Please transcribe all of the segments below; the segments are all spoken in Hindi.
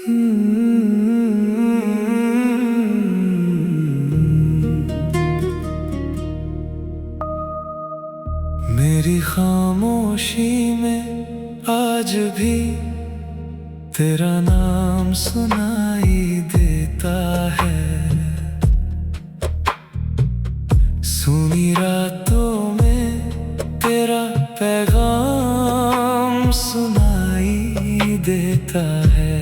मेरी खामोशी में आज भी तेरा नाम सुनाई देता है। सुनी रातों में तेरा पैगाम सुनाई देता है।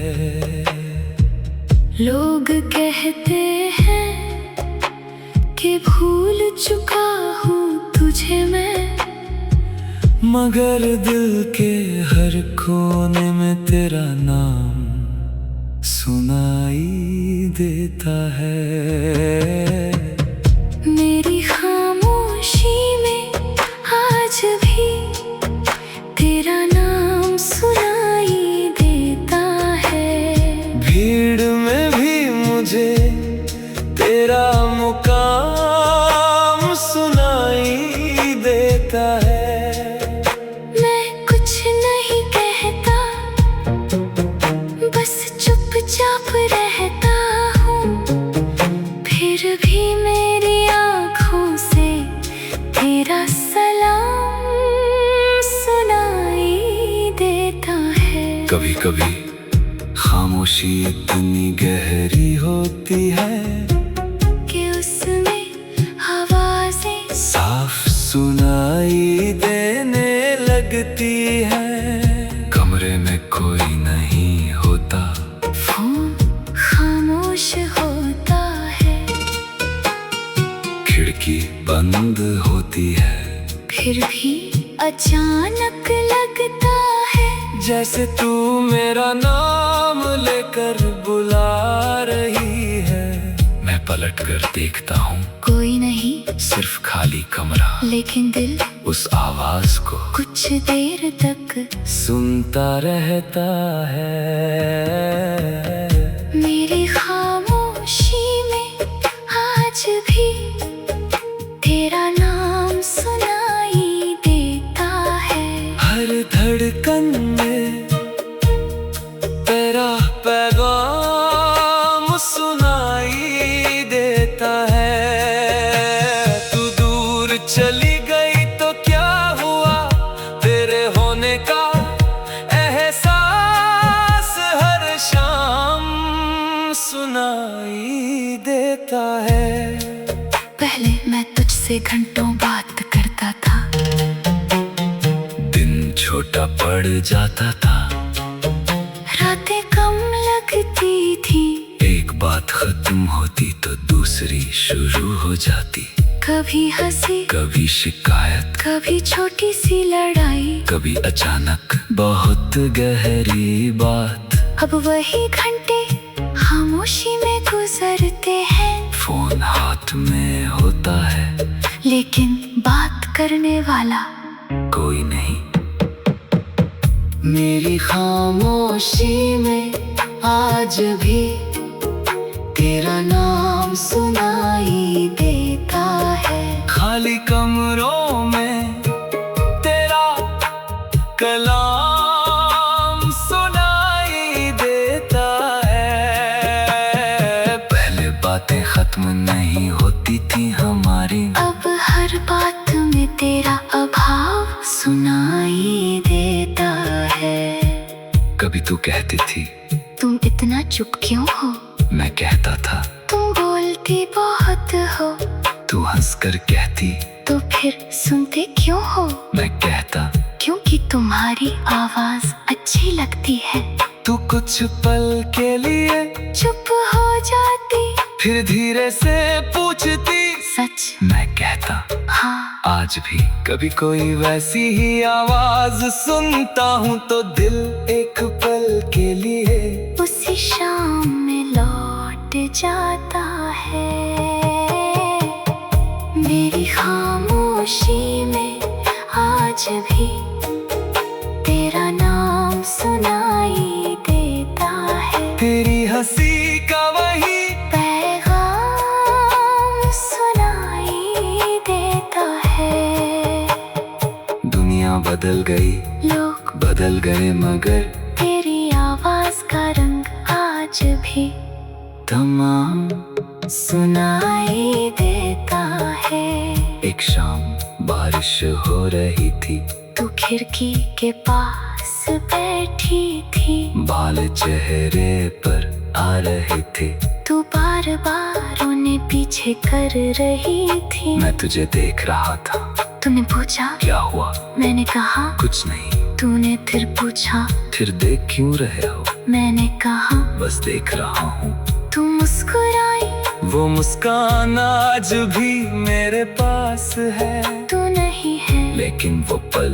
लोग कहते हैं कि भूल चुका हूँ तुझे मैं, मगर दिल के हर कोने में तेरा नाम सुनाई देता है। मेरी खामोशी में आज भी तेरा नाम सुनाई देता है। भीड़ में भी मुझे तेरा मुकाम सुनाई देता है। चुपचाप रहता हूँ, फिर भी मेरी आँखों से तेरा सलाम सुनाई देता है। कभी कभी खामोशी इतनी गहरी होती है कि उसमें आवाज़ें साफ सुनाई देने लगती है। कमरे में कोई नहीं होता, फोन खामोश होता है, खिड़की बंद होती है, फिर भी अचानक लगता है जैसे तू मेरा नाम लेकर बुला रही है। मैं पलट कर देखता हूँ, कोई नहीं, सिर्फ खाली कमरा, लेकिन दिल उस आवाज को कुछ देर तक सुनता रहता है। मेरी खामोशी में आज भी तेरा नाम सुनाई देता है। हर धड़कन में तेरा पैगाम सुनाई देता है। तू दूर चली गई तो क्या हुआ, तेरे होने का एहसास हर शाम सुनाई देता है। पहले मैं तुझसे घंटों बात करता था, दिन छोटा पड़ जाता था, रातें कम लगती थी, एक बात खत्म होती तो दूसरी शुरू हो जाती। कभी हंसी, कभी शिकायत, कभी छोटी सी लड़ाई, कभी अचानक बहुत गहरी बात। अब वही घंटे खामोशी में गुजरते हैं, फोन हाथ में होता है, लेकिन बात करने वाला कोई नहीं। मेरी खामोशी में आज भी तेरा नाम सुनाई देता है। खाली कमरों में तेरा कलाम सुनाई देता है। पहले बातें खत्म नहीं होती थी हमारी, अब हर बात में तेरा अभाव सुनाई देता है। कभी तू कहती थी तुम इतना चुप क्यों हो, मैं कहता था तुम बोलती बहुत हो, तू हंसकर कहती तो फिर सुनते क्यों हो, मैं कहता क्योंकि तुम्हारी आवाज अच्छी लगती है। तू कुछ पल के लिए चुप हो जाती, फिर धीरे से पूछती सच, मैं कहता हाँ। आज भी कभी कोई वैसी ही आवाज सुनता हूँ तो दिल एक पल के लिए उसी शाम में लौट जाता है। मेरी खामोशी में आज भी तेरा नाम सुनाई देता है। तेरी हंसी का वही पैगाम सुनाई देता है। दुनिया बदल गई, लोग बदल गए, मगर तेरी आवाज का रंग आज आज भी तमाम सुनाई देता है। एक शाम बारिश हो रही थी, तू खिड़की के पास बैठी थी। बाल चेहरे पर आ रहे थे, तू बार बार उन्हें पीछे कर रही थी। मैं तुझे देख रहा था। तूने पूछा क्या हुआ? मैंने कहा कुछ नहीं। तूने फिर पूछा फिर देख क्यों रहे हो? मैंने कहा बस देख रहा हूँ। तू मुस्कुराई। वो मुस्कान आज भी मेरे पास है, तू नहीं है लेकिन वो पल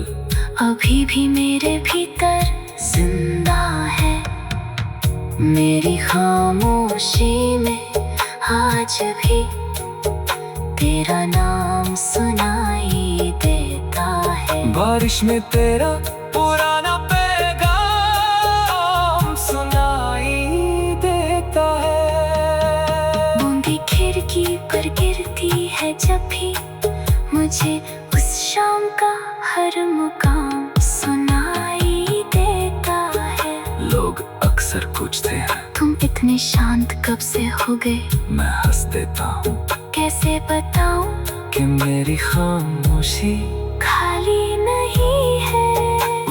अभी भी मेरे भीतर जिंदा है। मेरी खामोशी में आज भी तेरा नाम सुनाई देता है। बारिश में तेरा पुराना पैगाम सुनाई देता है। बूंदी खिड़की पर गिरती है जब भी मुझे उस शाम का हर मुकाम सुनाई देता है। लोग अक्सर पूछते हैं तुम इतने शांत कब से हो गए? मैं हंस देता हूँ कैसे बताऊं कि मेरी खामोशी खाली नहीं है।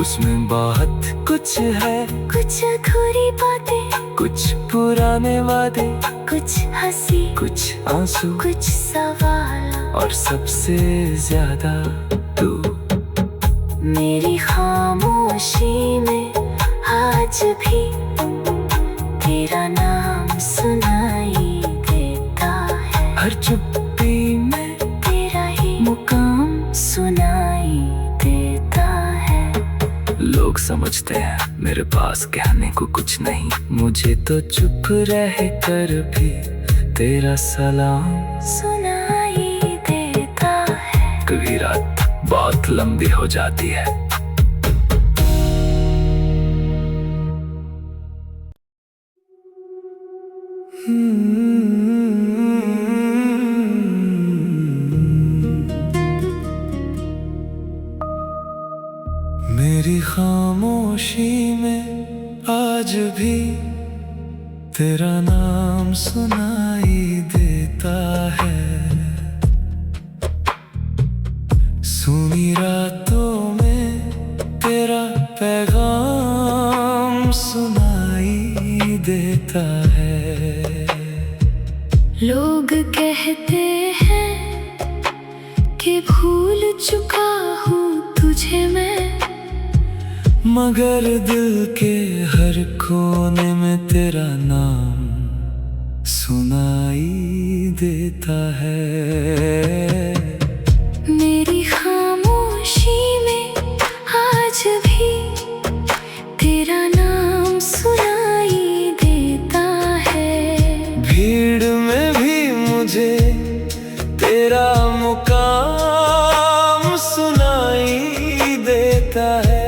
उसमें बहुत कुछ है, कुछ अधूरी बातें, कुछ पुराने वादे, कुछ हंसी, कुछ आंसू, कुछ सवाल और सबसे ज्यादा तू। मेरी खामोशी में आज भी तेरा नाम सुनाई देता है। हर चुप्पी में तेरा ही मुकाम सुनाई देता है। लोग समझते हैं मेरे पास कहने को कुछ नहीं, मुझे तो चुप रह कर भी तेरा सलाम सुनाई देता है। कभी रात बहुत लंबी हो जाती है। मेरी खामोशी में आज भी तेरा नाम सुनाई देता है। सूनी रातों में तेरा पैगाम सुनाई देता है। लोग कहते हैं कि भूल चुका हूँ तुझे मैं, मगर दिल के हर कोने में तेरा नाम सुनाई देता है। मेरी खामोशी में आज भी तेरा नाम सुनाई देता है। भीड़ में भी मुझे तेरा मुकाम सुनाई देता है।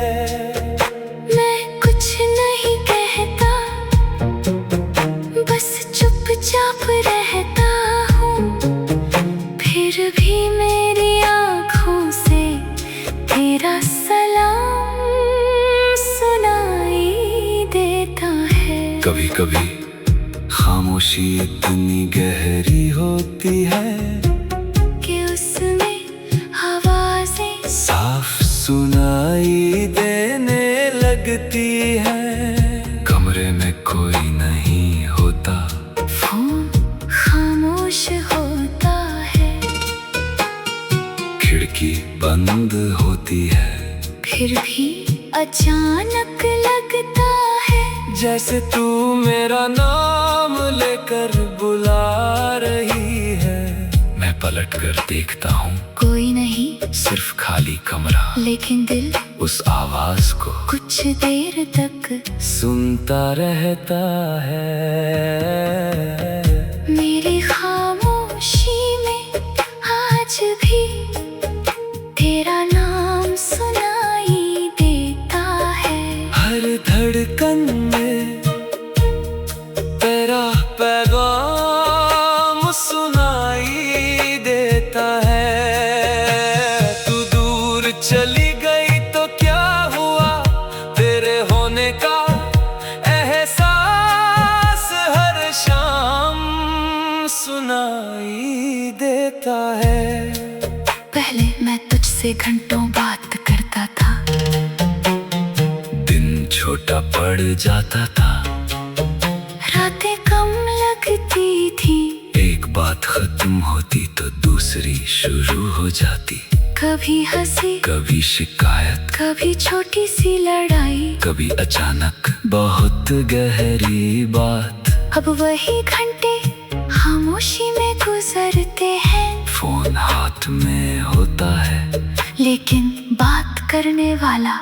मैं कुछ नहीं कहता, बस चुपचाप रहता हूँ। फिर भी मेरी आँखों से तेरा सलाम सुनाई देता है। कभी कभी खामोशी इतनी गहरी होती है कि उसमें आवाजें साफ सुनाई देने लगती है। कमरे में कोई नहीं होता, फोन खामोश होता है। खिड़की बंद होती है, फिर भी अचानक लगता है जैसे तू मेरा नाम लेकर बुला रही है। मैं पलट कर देखता हूँ, कोई नहीं सिर्फ खाली कमरा, लेकिन दिल उस आवाज को कुछ देर तक सुनता रहता है। मेरी खामोशी में आज भी तेरा नाम सुनाई देता है। हर धड़कन में तेरा पैगाम सुनाई देता है। तू दूर चली गई तो क्या हुआ, तेरे होने का एहसास देता है। पहले मैं तुझसे घंटों बात करता था, दिन छोटा पड़ जाता था, रातें कम लगती थी, एक बात खत्म होती तो दूसरी शुरू हो जाती। कभी हंसी, कभी शिकायत, कभी छोटी सी लड़ाई, कभी अचानक बहुत गहरी बात। अब वही घंटे खामोशी में गुजरते हैं, फोन हाथ में होता है, लेकिन बात करने वाला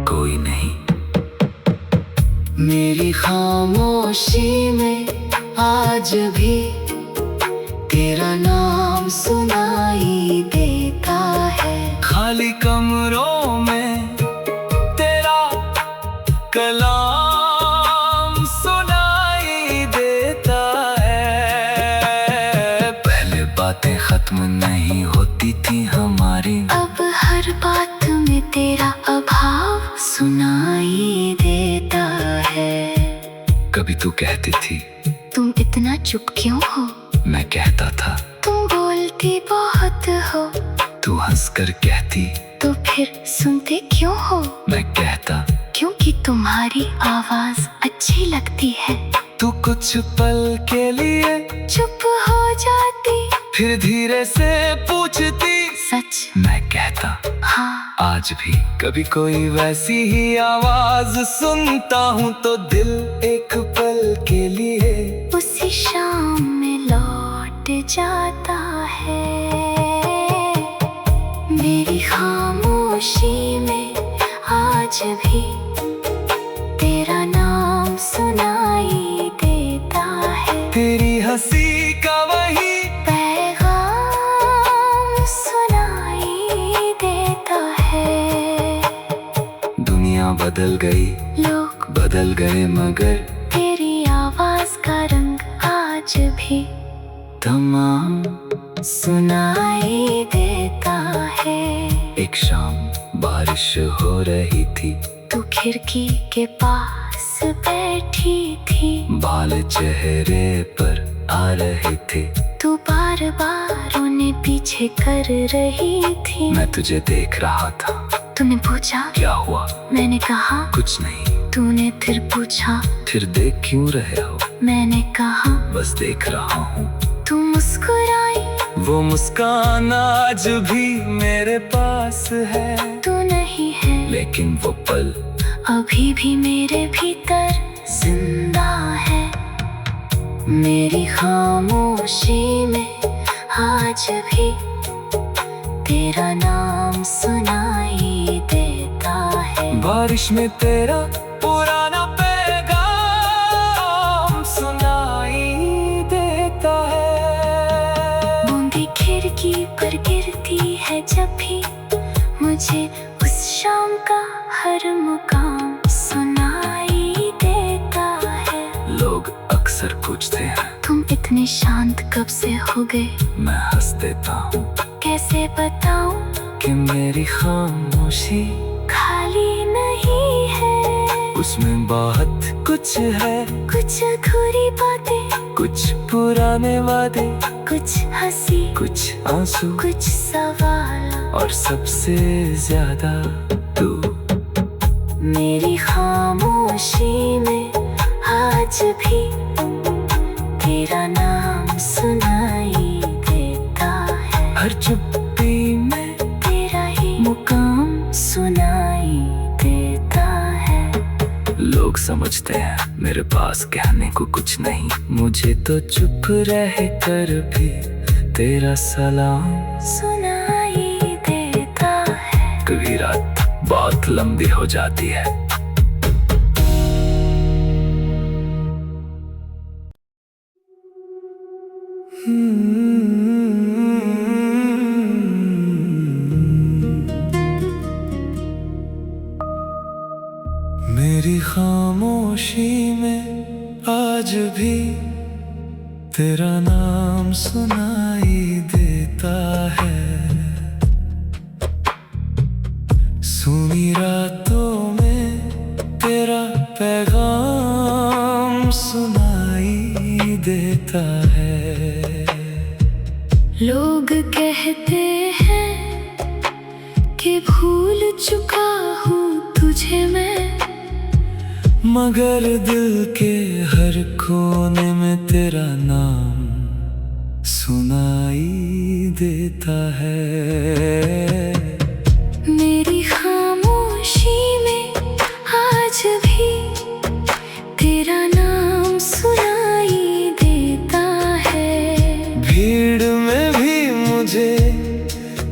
कोई नहीं। मेरी खामोशी में आज भी तेरा नाम सुनाई देता है। खाली कमरों में तेरा कलाम सुनाई देता है। पहले बातें खत्म नहीं होती थी हमारी, अब हर बात में तेरा अभाव सुनाई देता है। कभी तू कहती थी तुम इतना चुप क्यों हो, मैं कहता था तुम बोलती बहुत हो, तू हंसकर कहती तो फिर सुनते क्यों हो, मैं कहता क्योंकि तुम्हारी आवाज अच्छी लगती है। तू कुछ पल के लिए चुप हो जाती, फिर धीरे से पूछती सच, मैं कहता हाँ। आज भी कभी कोई वैसी ही आवाज सुनता हूँ तो दिल एक पल के लिए उसी शाम में लौट जाता है। मेरी खामोशी में आज भी तेरा नाम सुनाई देता है। तेरी हंसी का वही पैगाम सुनाई देता है। दुनिया बदल गई, लोग बदल गए, मगर तेरी आवाज का रंग आज भी तमाम सुनाई देता है। एक शाम बारिश हो रही थी, तू खिड़की के पास बैठी थी, बाल चेहरे पर आ रहे थे, तू बार बार उन्हें पीछे कर रही थी। मैं तुझे देख रहा था। तूने पूछा क्या हुआ, मैंने कहा कुछ नहीं। तूने फिर पूछा फिर देख क्यों रहे हो, मैंने कहा बस देख रहा हूँ। तू मुस्कुराई, वो मुस्कान आज भी मेरे पास है, तू नहीं है लेकिन वो पल अभी भी मेरे भीतर जिंदा है। मेरी खामोशी में आज भी तेरा नाम सुनाई देता है। बारिश में तेरा पुराना पैगाम सुनाई देता है। बूंदी खिड़की पर गिरती है जब भी, मुझे उस शाम का हर मुकाम सुनाई देता है। लोग अक्सर पूछते हैं तुम इतने शांत कब से हो गए, मैं हंस देता हूँ कैसे बताऊं कि मेरी खामोशी खाली नहीं है। उसमें बहुत कुछ है, कुछ अधूरी बातें, कुछ पुराने वादे, कुछ हंसी, कुछ आंसू, कुछ सवाल, और सबसे ज्यादा तू। मेरी खामोशी में आज भी तेरा नाम सुनाई देता है। हर चुप्पी में तेरा ही मुकाम सुनाई देता है। लोग समझते हैं मेरे पास कहने को कुछ नहीं, मुझे तो चुप रह कर भी तेरा सलाम सुनाई देता है। कभी रात बहुत लंबी हो जाती है, मेरी खामोशी में आज भी तेरा नाम सुनाई देता है। सुनी रातों में तेरा पैगाम सुनाई देता है। लोग कहते हैं कि भूल चुका हूँ तुझे मैं, मगर दिल के हर कोने में तेरा नाम सुनाई देता है। मेरी खामोशी में आज भी तेरा नाम सुनाई देता है। भीड़ में भी मुझे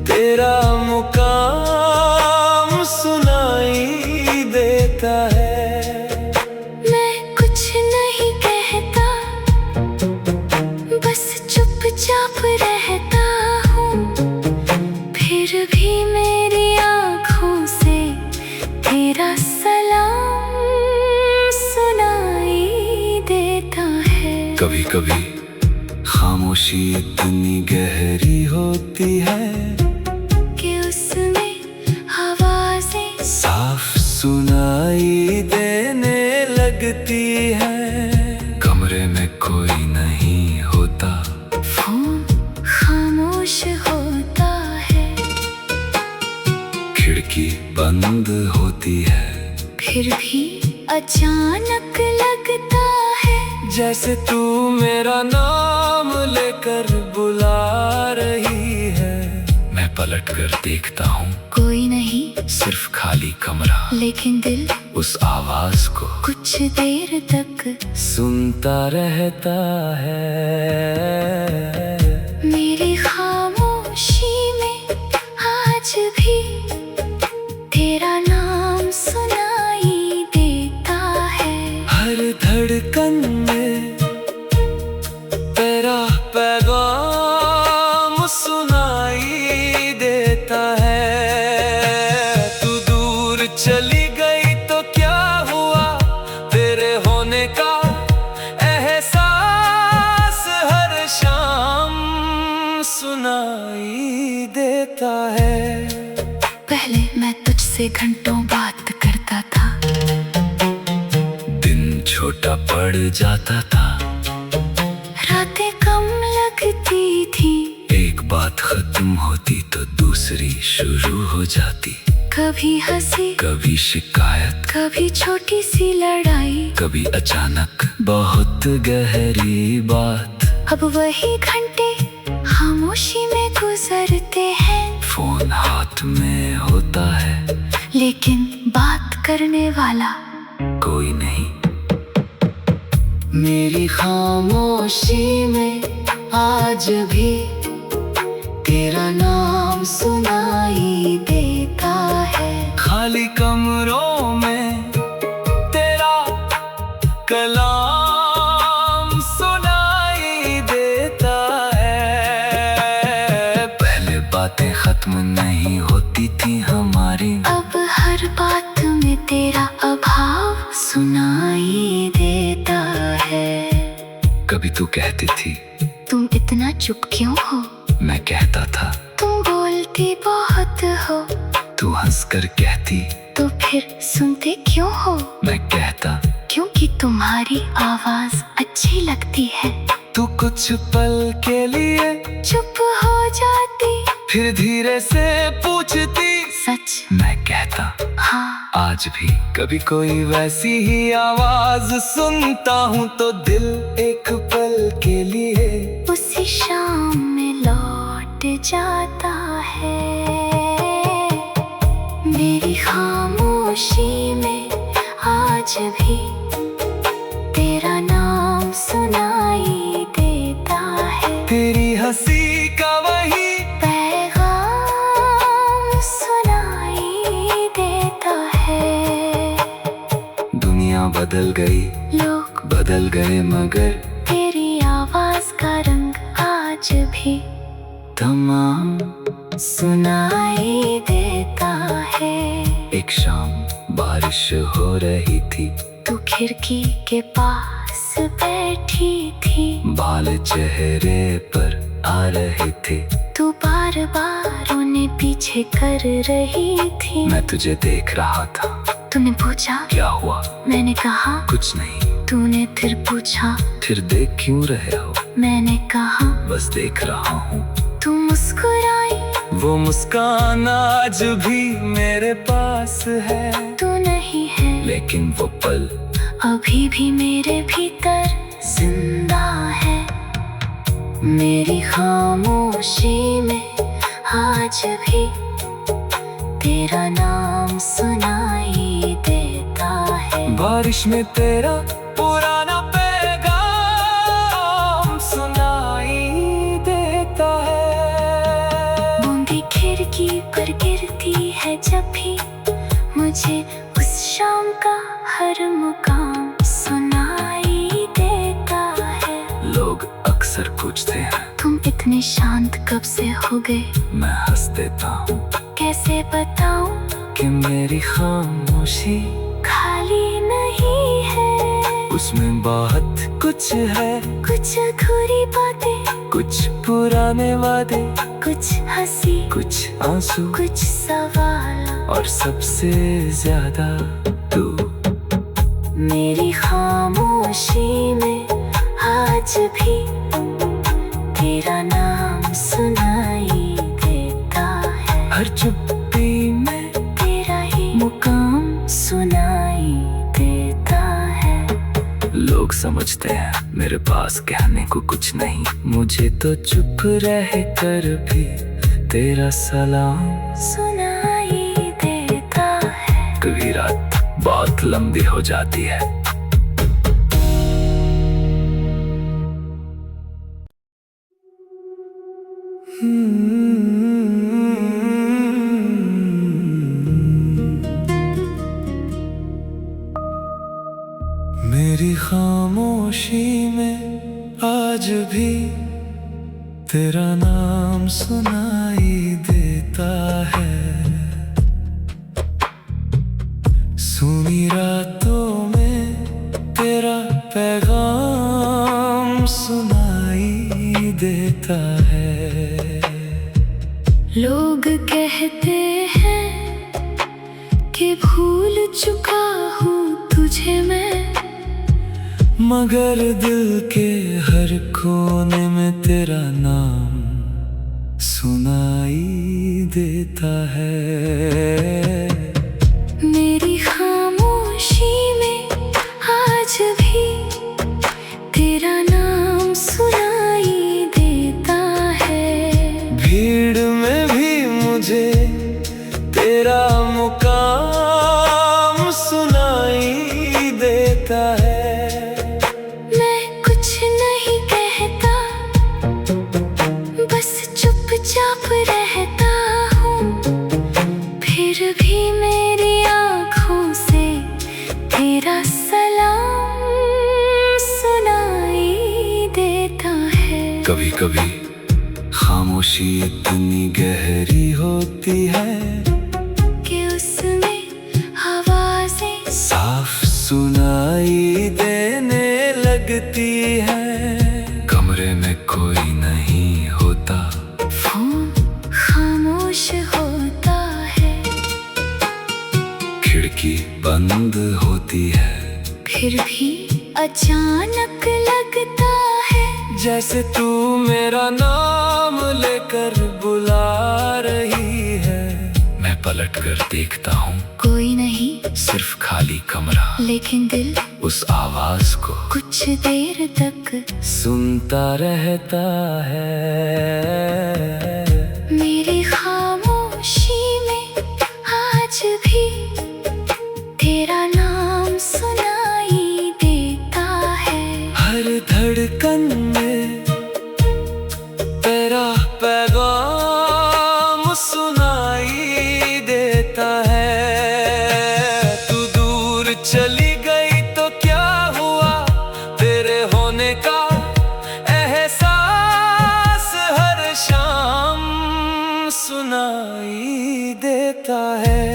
तेरा मुकाम सुनाई देता है। मैं कुछ नहीं कहता, बस चुपचाप रहता हूँ, फिर भी मेरी आँखों से तेरा सलाम सुनाई देता है। कभी कभी खामोशी इतनी गहरी होती है कि उसमें आवाज़ें साफ सुनाई देने लगती है। कमरे में कोई नहीं होता, फोन खामोश होता है, खिड़की बंद होती है, फिर भी अचानक लगता है जैसे तू मेरा नाम लेकर बुला रही है। मैं पलट कर देखता हूँ, कोई नहीं, सिर्फ खाली कमरा, लेकिन दिल उस आवाज को कुछ देर तक सुनता रहता है। मेरी खामोशी में आज भी तेरा नाम सुनाई देता है। हर धड़कन में तेरा पैगाम सुनाई देता है। तू दूर चली गई तो क्या हुआ, तेरे होने का एहसास हर शाम सुनाई देता है। पहले मैं तुझसे घंटों बात करता था, दिन छोटा पड़ जाता था, रातें कम लगती थी, एक बात खत्म होती तो दूसरी शुरू हो जाती। कभी हंसी, कभी शिकायत, कभी छोटी सी लड़ाई, कभी अचानक बहुत गहरी बात। अब वही घंटे खामोशी में गुजरते हैं, फोन हाथ में होता है, लेकिन बात करने वाला कोई नहीं। मेरी खामोशी में आज भी तेरा नाम सुनाई देता है। खाली कमरों में तेरा कलाम सुनाई देता है। पहले बातें खत्म नहीं होती थी हमारी, अब हर बात में तेरा अभाव सुनाई देता है। कभी तू कहती थी तुम इतना चुप क्यों हो, मैं कहता था तुम बोलती बहुत हो, तू हंसकर कहती तो फिर सुनते क्यों हो, मैं कहता क्योंकि तुम्हारी आवाज अच्छी लगती है। तू कुछ पल के लिए चुप हो जाती, फिर धीरे से पूछती, सच मैं कहता हाँ। आज भी कभी कोई वैसी ही आवाज सुनता हूँ तो दिल एक पल के लिए उसी शाम में लौट जाता है। मेरी खामोशी में आज भी तेरा नाम सुनाई देता है। तेरी हंसी का वही पैगाम सुनाई देता है। दुनिया बदल गई, लोग बदल गए, मगर तेरी आवाज का रंग आज भी तमाम सुनाई देता है। एक शाम बारिश हो रही थी, तू खिड़की के पास बैठी थी, बाल चेहरे पर आ रहे थे, तू बार बार उन्हें पीछे कर रही थी। मैं तुझे देख रहा था। तूने पूछा क्या हुआ, मैंने कहा कुछ नहीं। तूने फिर पूछा फिर देख क्यों रहे हो, मैंने कहा बस देख रहा हूँ। मुस्कुराई। वो मुस्कान आज भी मेरे पास है, तू नहीं है लेकिन वो पल अभी भी मेरे भीतर जिंदा है। मेरी खामोशी में आज भी तेरा नाम सुनाई देता है। बारिश में तेरा पुराना पैगाम सुनाई देता है। बूंदी खिड़की पर गिरती है जब भी, मुझे उस शाम का हर मुकाम सुनाई देता है। लोग अक्सर पूछते हैं तुम इतने शांत कब से हो गए? मैं हंस देता हूँ कैसे बताऊं कि मेरी खामोशी खाली नहीं है। उसमें बहुत कुछ है, कुछ अधूरी बातें, कुछ पुराने वादे, कुछ हंसी, कुछ आंसू, कुछ सवाल, और सबसे ज्यादा तू। मेरी खामोशी में आज भी तेरा नाम सुनाई देता है। हर चुप्पी में तेरा ही मुकाम सुनाई देता है। लोग समझते हैं मेरे पास कहने को कुछ नहीं, मुझे तो चुप रह कर भी तेरा सलाम सुनाई देता है। कभी रात बहुत लंबी हो जाती है, मेरी खामोशी में आज भी तेरा नाम सुनाई देता है। सुनी रातों में तेरा पैगाम सुनाई देता है। लोग कहते हैं कि भूल चुका हूँ तुझे मैं, मगर दिल के हर कोने में तेरा नाम सुनाई देता है। मेरी खामोशी में आज भी तेरा नाम सुनाई देता है। भीड़ में भी मुझे तेरा मुकाम सुनाई देता है। मैं कुछ नहीं कहता, बस चुपचाप रहता हूँ, फिर भी मेरी आँखों से तेरा सलाम सुनाई देता है। कभी कभी खामोशी इतनी गहरी होती है कि उसमें आवाज़ें साफ सुनाई देने लगती है। कमरे में कोई नहीं होता, फोन खामोश होता है, खिड़की बंद होती है, फिर भी अचानक लगता है जैसे तू मेरा नाम लेकर बुला रही है। मैं पलट कर देखता हूँ, कोई नहीं, सिर्फ खाली कमरा, लेकिन दिल उस आवाज को कुछ देर तक सुनता रहता है। मेरी खामोशी में आज भी तेरा नाम सुनाई देता है। हर धड़कन में तेरा पैगाम सुनाई देता है। तू दूर चली गई तो क्या हुआ, तेरे होने का एहसास हर शाम सुनाई देता है।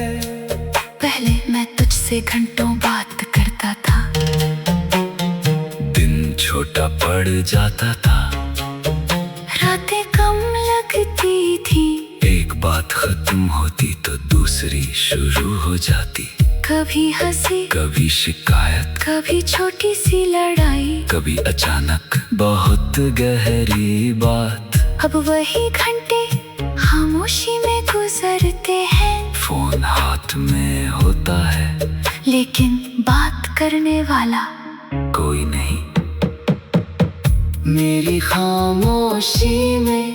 पहले मैं तुझसे घंटों बात करता था, दिन छोटा पड़ जाता था, रातें कम लगती थी, एक बात खत्म होती तो दूसरी शुरू हो जाती। कभी हंसी, कभी शिकायत, कभी छोटी सी लड़ाई, कभी अचानक बहुत गहरी बात। अब वही घंटे खामोशी में गुजरते हैं। फोन हाथ में होता है लेकिन बात करने वाला कोई नहीं। मेरी खामोशी में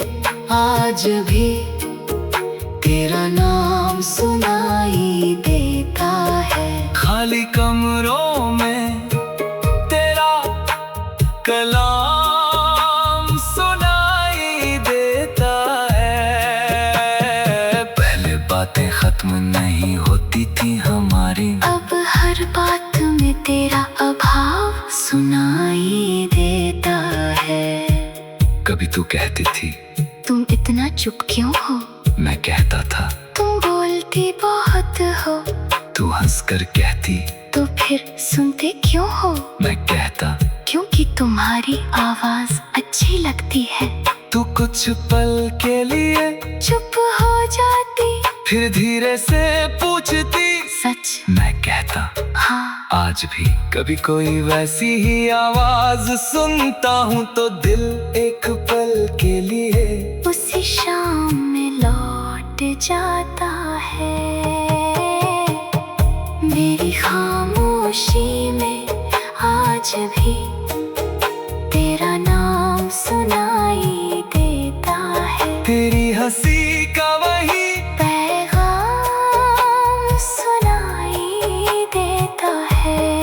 आज भी तेरा नाम सुनाई देता है। खाली कमरों में तेरा कलाम सुनाई देता है। पहले बातें खत्म नहीं होती थी हमारी, अब हर बात में तेरा अभाव सुनाई देता है। कभी तू कहती थी तुम इतना चुप क्यों हो? मैं कहता था तुम बोलती बहुत हो। तू हंसकर कहती तो फिर सुनते क्यों हो? मैं कहता क्योंकि तुम्हारी आवाज अच्छी लगती है। तू कुछ पल के लिए चुप हो जाती, फिर धीरे से पूछती सच? मैं कहता हाँ। आज भी कभी कोई वैसी ही आवाज सुनता हूँ तो दिल एक पल के लिए उसी शाम में लौट जाता है। मेरी खामोशी में आज भी तेरा नाम सुनाई देता है। तेरी हंसी का वही पैगाम सुनाई देता है।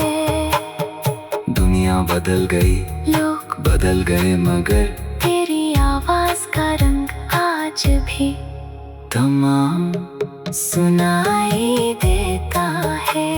दुनिया बदल गई, लोग बदल गए, मगर तेरी आवाज का रंग आज भी तमाम सुनाई देता है।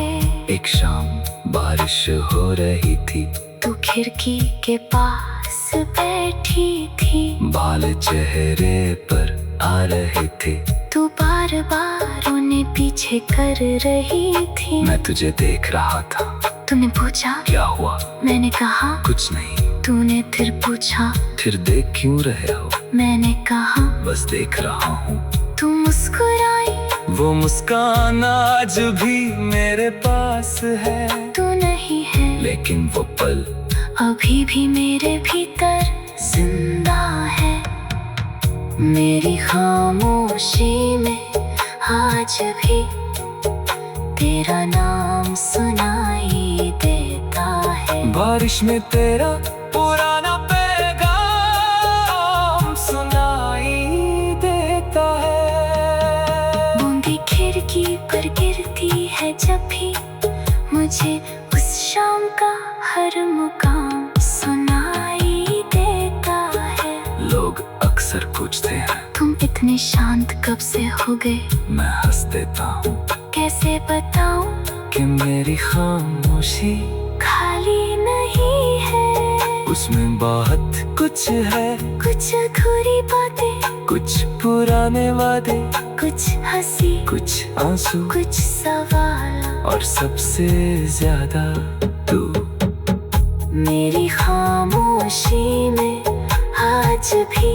एक शाम बारिश हो रही थी, तू खिड़की के पास बैठी थी। बाल चेहरे पर आ रहे थे। तू बार बार उन्हें पीछे कर रही थी। मैं तुझे देख रहा था। तूने पूछा क्या हुआ? मैंने कहा कुछ नहीं। तूने फिर पूछा फिर देख क्यों रहे हो? मैंने कहा बस देख रहा हूँ। तू मुस्कुराई। वो मुस्कान आज भी मेरे पास है, तू नहीं है लेकिन वो पल अभी भी मेरे भीतर जिंदा है। मेरी खामोशी में आज भी तेरा नाम सुनाई देता है। बारिश में तेरा पुराना पैगाम सुनाई देता है। बूंदी खिड़की पर गिरती है जब भी मुझे उस शाम का हर मुकाम सुनाई देता है। लोग अक्सर पूछते हैं तुम इतने शांत कब से हो गए? मैं हंस देता हूँ कैसे बताऊं कि मेरी खामोशी खाली नहीं है। उसमें बहुत कुछ है, कुछ अधूरी बातें, कुछ पुराने वादे, कुछ हंसी, कुछ आंसू, कुछ सवाल और सबसे ज्यादा तू। मेरी खामोशी में आज भी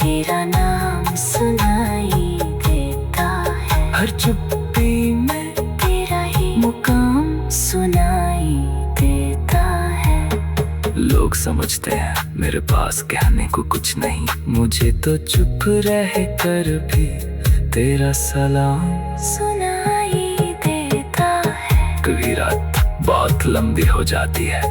तेरा नाम सुनाई देता है। हर चुप्पी में तेरा ही मुकाम सुनाई देता है। लोग समझते हैं मेरे पास कहने को कुछ नहीं, मुझे तो चुप रह कर भी तेरा सलाम सुनाई देता है। कभी रात बहुत लंबी हो जाती है।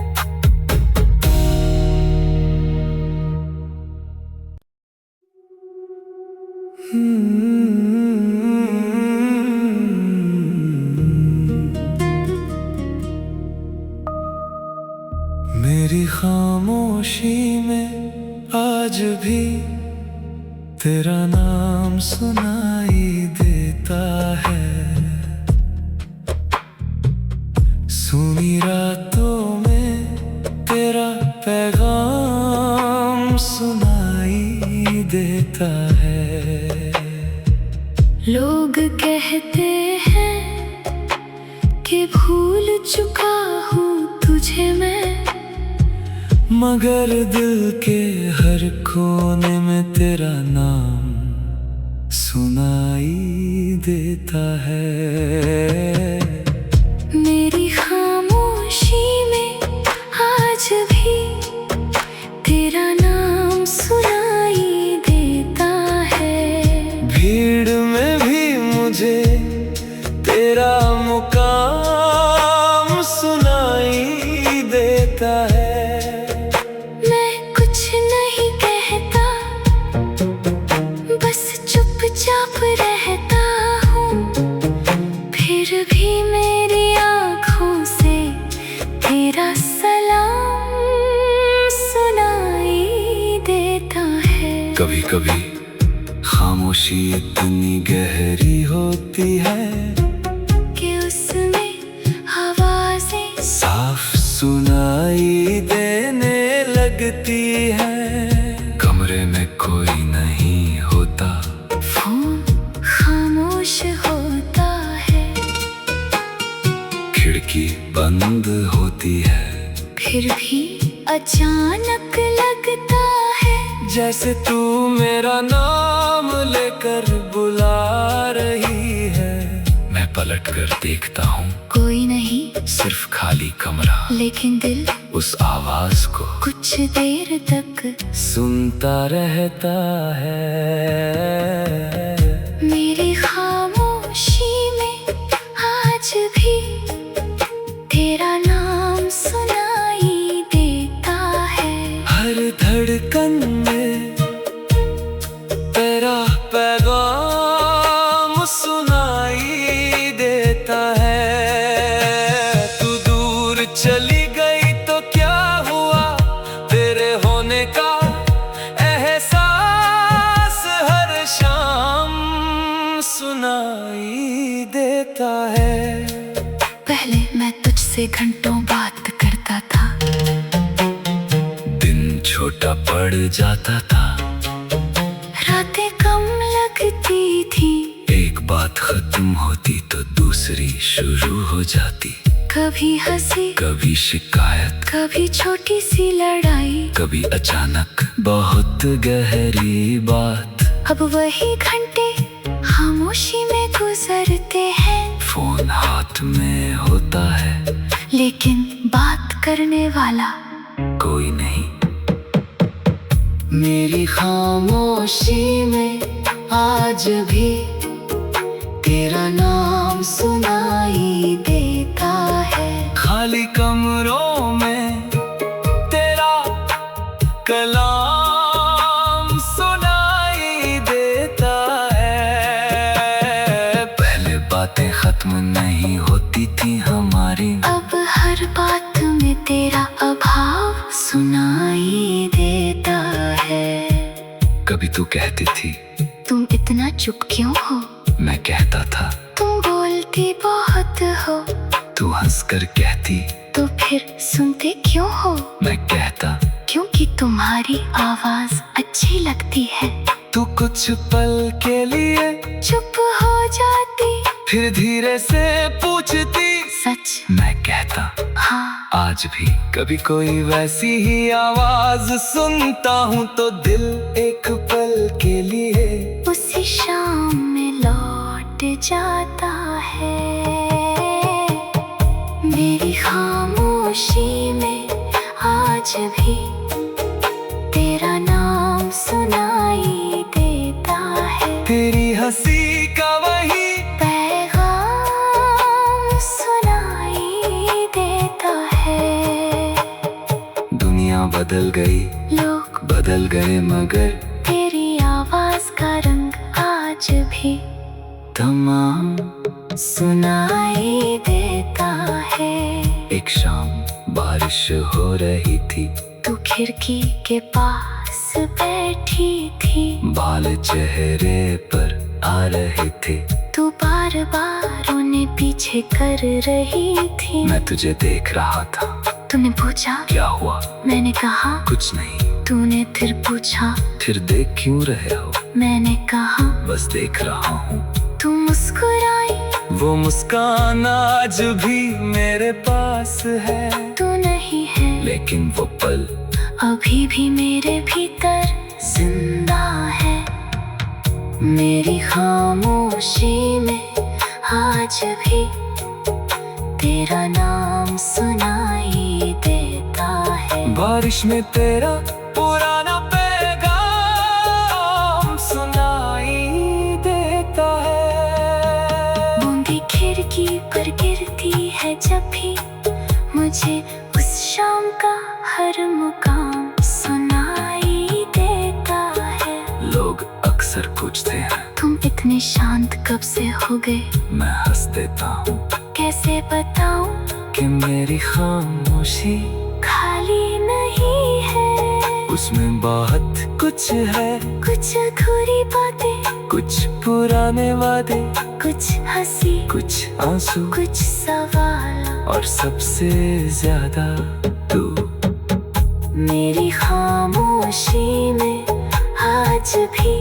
मेरी खामोशी में आज भी तेरा नाम सुनाई देता है। सुनी रातों में तेरा पैगाम सुनाई देता है। लोग कहते हैं कि भूल चुका हूँ तुझे मैं, मगर दिल के हर कोने में तेरा नाम सुनाई देता है। मेरी खामोशी में आज भी तेरा नाम सुनाई देता है। देता है। मैं कुछ नहीं कहता, बस चुपचाप रहता हूँ, फिर भी मेरी आँखों से तेरा सलाम सुनाई देता है। कभी कभी खामोशी इतनी गहरी होती है कि उसमें आवाजें साफ सुनाई देने लगती है। कमरे में कोई नहीं होता, फोन खामोश होता है, खिड़की बंद होती है, फिर भी अचानक लगता है जैसे तू मेरा नाम लेकर बुला रही है। मैं पलट कर देखता हूँ, कोई नहीं, सिर्फ खाली कमरा, लेकिन दिल उस आवाज को कुछ देर तक सुनता रहता है। मेरी खामोशी में आज भी तेरा नाम सुनाई देता है। हर धड़कन में तेरा पैगाम सुनाई देता है। तू दूर चली गई तो क्या हुआ, तेरे होने का एहसास हर शाम सुनाई देता है। पहले मैं तुझसे घंटों बात करता था, दिन छोटा पड़ जाता था, रातें कम लगती थी, एक बात खत्म होती तो दूसरी शुरू हो जाती। कभी हंसी, कभी शिकायत, कभी छोटी सी लड़ाई, कभी अचानक बहुत गहरी बात। अब वही घंटे खामोशी में गुजरते हैं, फोन हाथ में होता है, लेकिन बात करने वाला कोई नहीं। मेरी खामोशी में आज भी तेरा नाम सुनाई देता है। खाली कमरों में तेरा कलाम सुनाई देता है। पहले बातें खत्म नहीं होती थी हमारी, अब हर बात में तेरा अभाव सुनाई देता है। कभी तू कहती थी तुम इतना चुप क्यों हो, मैं कहता था तुम बोलती बहुत हो, तू हंसकर कहती तो फिर सुनते क्यों हो, मैं कहता क्योंकि तुम्हारी आवाज अच्छी लगती है। तू कुछ पल के लिए चुप हो जाती, फिर धीरे से पूछती, सच मैं कहता हाँ। आज भी कभी कोई वैसी ही आवाज सुनता हूँ तो दिल एक पल के लिए उसी शाम में लौट जाता है। मेरी खामोशी में आज भी तेरा नाम सुनाई देता है। तेरी हंसी का वही पैगाम सुनाई देता है। दुनिया बदल गई, लोग बदल गए, मगर तेरी आवाज का रंग आज भी तमाम सुनाई देता है। एक शाम बारिश हो रही थी, तू खिड़की के पास बैठी थी, बाल चेहरे पर आ रहे थे, तू बार बार उन्हें पीछे कर रही थी। मैं तुझे देख रहा था। तूने पूछा क्या हुआ, मैंने कहा कुछ नहीं। तूने फिर पूछा फिर देख क्यों रहे हो, मैंने कहा बस देख रहा हूँ। तू मुस्कुराई, वो मुस्कान आज भी मेरे पास है, तू नहीं है लेकिन वो पल अभी भी मेरे भीतर जिंदा है। मेरी खामोशी में आज भी तेरा नाम सुनाई देता है। बारिश में तेरा पुराना पैगाम सुनाई देता है। बूंदी खिड़की पर गिरती है जब भी मुझे उस शाम का हर मुकाम सुनाई देता है। लोग अक्सर पूछते हैं तुम इतने शांत कब से हो गए? मैं हंस देता हूँ कैसे बताऊं कि मेरी खामोशी खाली नहीं है। उसमें बहुत कुछ है, कुछ अधूरी बातें, कुछ पुराने वादे, कुछ हंसी, कुछ आंसू, कुछ सवाल और सबसे ज्यादा तू। मेरी खामोशी में आज भी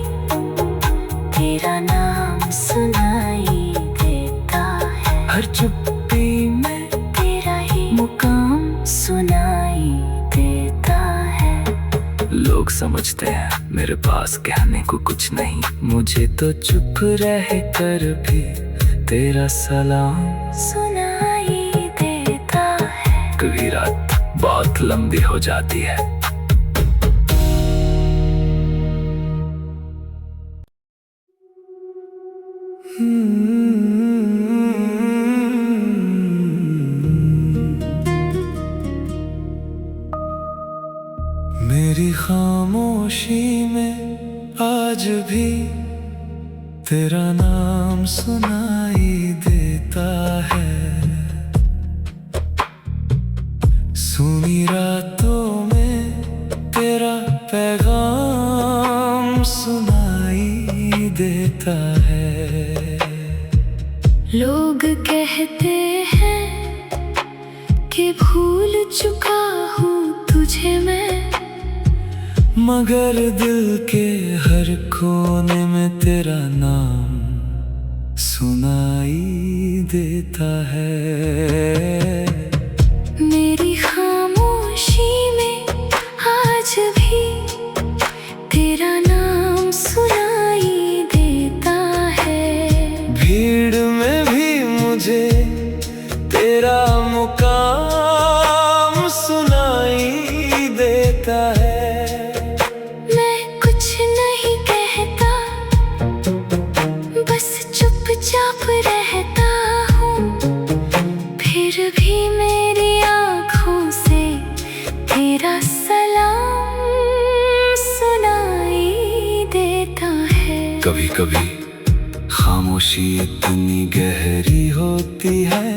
तेरा नाम सुनाई देता है। हर चुप्पी में तेरा ही मुकाम सुनाई देता है। लोग समझते हैं मेरे पास कहने को कुछ नहीं, मुझे तो चुप रह कर भी तेरा सलाम सुनाई देता है। कभी रात बहुत लंबी हो जाती है, मेरी खामोशी में आज भी तेरा नाम सुनाई देता है। सुनी रातों में तेरा पैगाम सुनाई देता है। लोग कहते हैं कि भूल चुका हूँ तुझे मैं, मगर दिल के हर कोने में तेरा नाम सुनाई देता है। मेरी खामोशी में आज भी तेरा नाम सुनाई देता है। भीड़ में भी मुझे तेरा मुकाम सुनाई देता है। चुपचाप रहता हूँ, फिर भी मेरी आँखों से तेरा सलाम सुनाई देता है। कभी कभी खामोशी इतनी गहरी होती है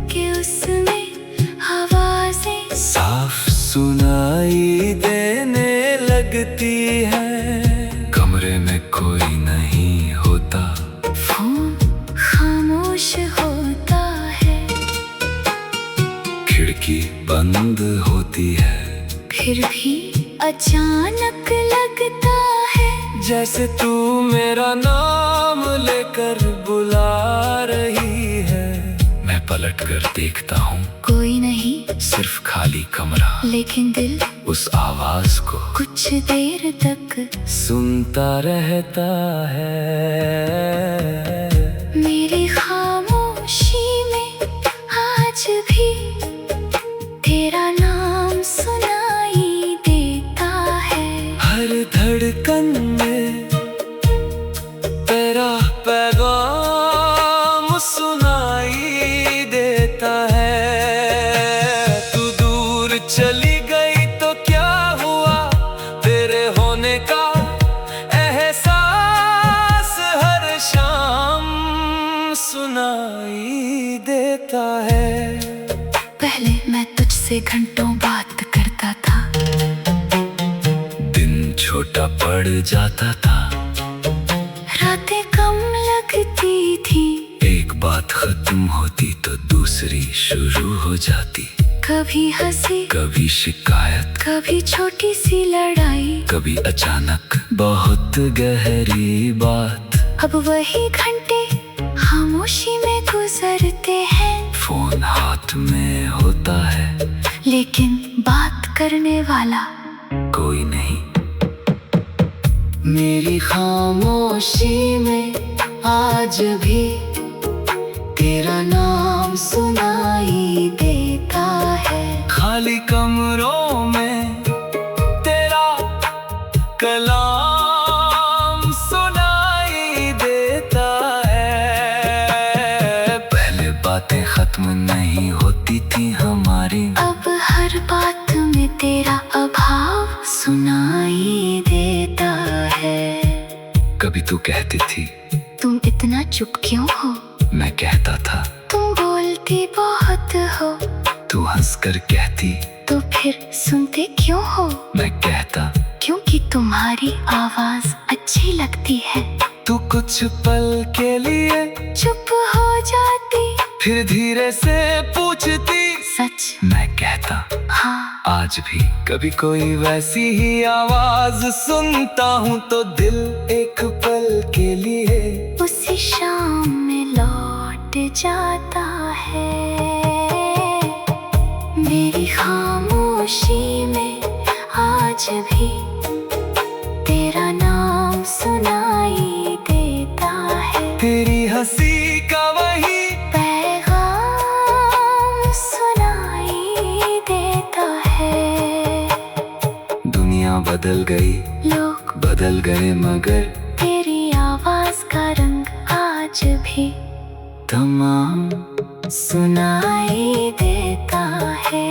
कि उसमें आवाजें साफ सुनाई देने लगती है। कमरे में कोई नहीं होता, खामोश होता है, खिड़की बंद होती है, फिर भी अचानक लगता है जैसे तू मेरा नाम लेकर बुला रही है। मैं पलट कर देखता हूँ, कोई नहीं, सिर्फ खाली कमरा, लेकिन दिल उस आवाज को कुछ देर तक सुनता रहता है। मेरी खामोशी में आज भी तेरा नाम सुनाई देता है। हर धड़कन में तेरा पैगाम सुनाई देता है। तू दूर चली गई तो क्या हुआ, तेरे होने का एहसास हर शाम सुनाई देता है। पहले मैं तुझसे घंटों बात करता था, दिन छोटा पड़ जाता था, रातें कम लगती थी, एक बात खत्म होती तो दूसरी शुरू हो जाती। कभी हंसी, कभी शिकायत, कभी छोटी सी लड़ाई, कभी अचानक बहुत गहरी बात। अब वही घंटे खामोशी में गुजरते हैं, फोन हाथ में होता है, लेकिन बात करने वाला कोई नहीं। मेरी खामोशी में आज भी तेरा नाम सुनाई देता है। खाली कमरों में तेरा कलाम सुनाई देता है। पहले बातें खत्म नहीं होती थी हमारी, अब हर बात में तेरा अभाव सुनाई देता है। कभी तू कहती थी तुम इतना चुप क्यों हो? मैं कहता था तुम बोलती बहुत हो। तू हंसकर कहती तो फिर सुनते क्यों हो? मैं कहता क्योंकि तुम्हारी आवाज अच्छी लगती है। तू कुछ पल के लिए चुप हो जाती, फिर धीरे से पूछती सच? मैं कहता हाँ। आज भी कभी कोई वैसी ही आवाज सुनता हूँ तो दिल एक पल के लिए उसी शाम में लौट जाता है। मेरी खामोशी में आज भी तेरा नाम सुनाई देता है। तेरी हंसी का वही पैगाम सुनाई देता है। दुनिया बदल गई, लोग बदल गए, मगर तेरी आवाज का रंग आज भी तमाम सुनाई देता है।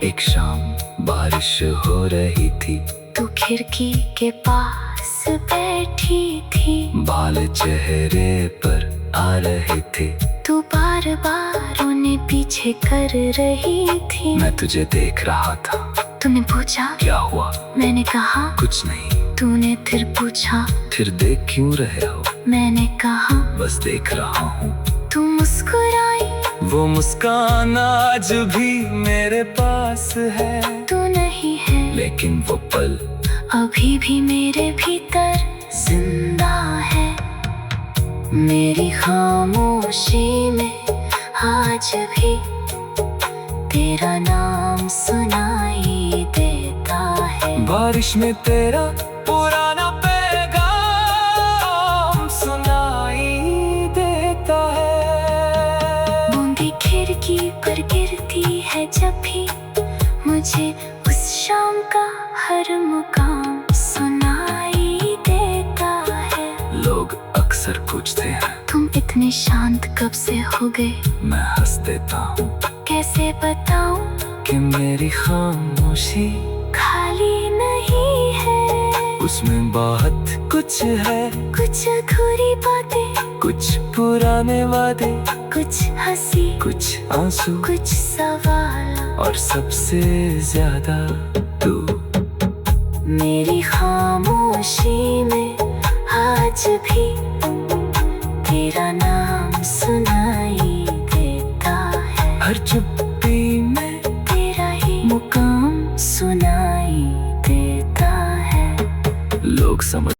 एक शाम बारिश हो रही थी, तू खिड़की के पास बैठी थी। बाल चेहरे पर आ रहे थे। तू बार बार उन्हें पीछे कर रही थी। मैं तुझे देख रहा था। तूने पूछा क्या हुआ? मैंने कहा कुछ नहीं। तूने फिर पूछा फिर देख क्यों रहे हो? मैंने कहा बस देख रहा हूँ। तू मुस्कुराई। वो मुस्कान आज भी मेरे पास है, तू नहीं है लेकिन वो पल अभी भी मेरे भीतर जिंदा है। मेरी खामोशी में आज भी तेरा नाम सुनाई देता है। बारिश में तेरा पुराना पैगाम सुनाई देता है। बूंदी खिड़की पर गिरती है जब भी, मुझे उस शाम का हर मुकाम सुनाई देता है। लोग अक्सर पूछते हैं तुम इतने शांत कब से हो गए? मैं हंस देता हूँ कैसे बताऊं कि मेरी खामोशी खाली नहीं है। उसमें बहुत कुछ है, कुछ अधूरी बातें, कुछ पुराने वादे, कुछ हंसी, कुछ आंसू, कुछ सवाल, और सबसे ज्यादा तू। मेरी खामोशी में आज भी तेरा नाम सुनाई देता है। हर चुप्पी में तेरा ही मुकाम सुनाई देता है। लोग समझ